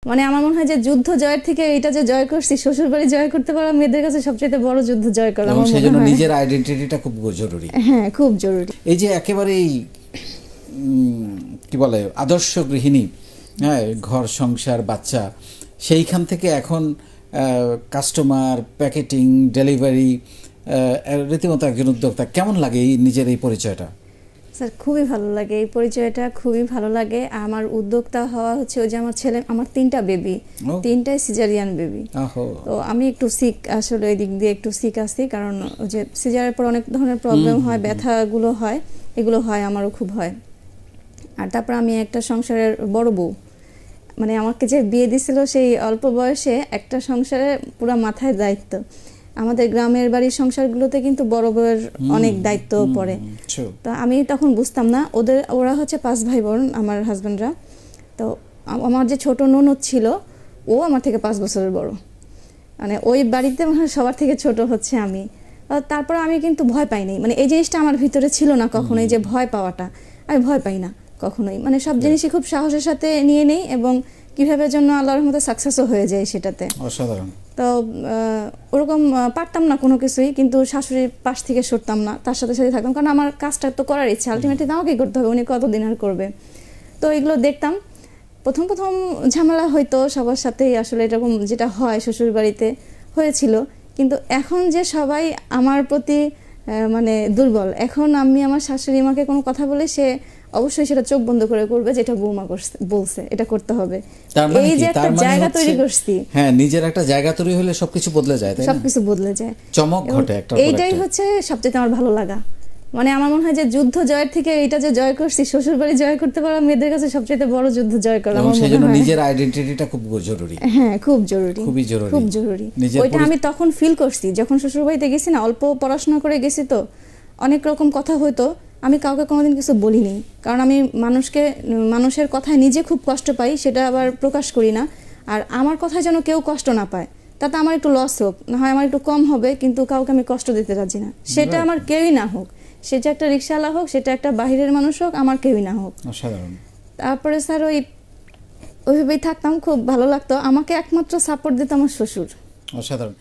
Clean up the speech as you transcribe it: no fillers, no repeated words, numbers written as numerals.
মানে আমার মনে হয় যে যুদ্ধ জয়ের থেকে এটা যে জয় করছি, শ্বশুর বাড়ি জয় করতে পারা মেয়েদের কাছে সবচেয়ে বড় যুদ্ধ জয় করা। এবং সেজন্য নিজের আইডেন্টিটিটা খুব জরুরি। হ্যাঁ, খুব জরুরি। এই যে একেবারেই কি বলে আদর্শ গৃহিণী, হ্যাঁ, ঘর সংসার বাচ্চা, সেইখান থেকে এখন কাস্টমার, প্যাকেটিং, ডেলিভারি, রীতিমতো একজন উদ্যোক্তা। কেমন লাগে এই নিজের এই পরিচয়টা? স্যার খুবই ভালো লাগে, এই পরিচয়টা খুবই ভালো লাগে। আমার উদ্যোক্তা হওয়া হচ্ছে ওই যে আমার 3টা বেবি, 3টাই সিজারিয়ান বেবি। তো আমি একটু সিক, আসলে এই দিক দিয়ে একটু সিক আছি, কারণ ওই যে সিজারের পর অনেক ধরনের প্রবলেম হয়, ব্যথাগুলো হয়, এগুলো হয়, আমারও খুব হয়। আর তারপর আমি একটা সংসারের বড় বউ, মানে আমাকে যে বিয়ে দিছিল সেই অল্প বয়সে একটা সংসারে পুরো মাথায় দায়িত্ব। আমাদের গ্রামের বাড়ির সংসারগুলোতে কিন্তু বড় বউয়ের অনেক দায়িত্ব পড়ে। তো আমি তখন বুঝতাম না, ওরা হচ্ছে 5 ভাই বোন, আমার হাজব্যান্ডরা। তো আমার যে ছোট ননদ ছিল, ও আমার থেকে 5 বছরের বড়, মানে ওই বাড়িতে সবার থেকে ছোট হচ্ছে আমি। তারপর আমি কিন্তু ভয় পাইনি, মানে এই জিনিসটা আমার ভিতরে ছিল না কখনোই, যে ভয় পাওয়াটা। আমি ভয় পাই না কখনোই, মানে সব জিনিসই খুব সাহসের সাথে নিয়ে নেই, এবং কিভাবে জন্য আল্লাহর রহমতে সাকসেসও হয়ে যায় সেটাতে। অসাধারণ। তো ওরকম পারতাম না কোনো কিছুই, কিন্তু শাশুড়ির পাশ থেকে সরতাম না, তার সাথে সাথে থাকতাম, কারণ আমার কাজটা তো করার ইচ্ছা, আলটিমেটলি আমাকেই করতে হবে, উনি কতদিন আর করবে। তো এগুলো দেখতাম। প্রথম ঝামেলা হয়তো সবার সাথেই, আসলে এরকম যেটা হয় শ্বশুর বাড়িতে হয়েছিল, কিন্তু এখন যে সবাই আমার প্রতি মানে দুর্বল, এখন আমি আমার শাশুড়ি মাকে কোনো কথা বলে সে অবশ্যই সেটা চোখ বন্ধ করে করবে, যেটা বৌমা বলছে এটা করতে হবে। এই যে একটা জায়গা তৈরি করছি, হ্যাঁ, নিজের একটা জায়গা তৈরি হলে সবকিছু বদলে যায়, তাই না? সবকিছু বদলে যায়, চমক ঘটে একটা। এইটাই হচ্ছে সবচেয়ে আমার ভালো লাগা। মানে আমার মনে হয় যে যুদ্ধ জয়ের থেকে এটা যে জয় করছি, শ্বশুর বাড়ি জয় করতে পারা মেয়েদের কাছে সবচেয়ে বড় যুদ্ধ জয় করা। এবং সেজন্য নিজের আইডেন্টিটিটা খুব জরুরি। হ্যাঁ, খুব জরুরি, খুবই জরুরি, খুব জরুরি। ওইটা আমি তখন ফিল করছি যখন শ্বশুর বাড়িতে গেছি না, অল্প পড়াশোনা করে গেছি, তো অনেক রকম কথা হইতো, আমি কাউকে কোনোদিন কিছু বলিনি, কারণ আমি মানুষের কথায় নিজে খুব কষ্ট পাই, সেটা আবার প্রকাশ করি না। আর আমার কথায় যেন কেউ কষ্ট না পায়, তাতে আমার একটু লস হোক না হয়, আমার একটু কম হবে, কিন্তু কাউকে আমি কষ্ট দিতে রাজি না, সেটা আমার কেউই না হোক, সেটা একটা রিক্সাওয়ালা হোক, সেটা একটা বাহিরের মানুষ হোক, আমার কেউই না হোক। অসাধারণ। তারপরে স্যার ওইভাবেই থাকতাম, খুব ভালো লাগতো। আমাকে একমাত্র সাপোর্ট দিত আমার শ্বশুর। অসাধারণ।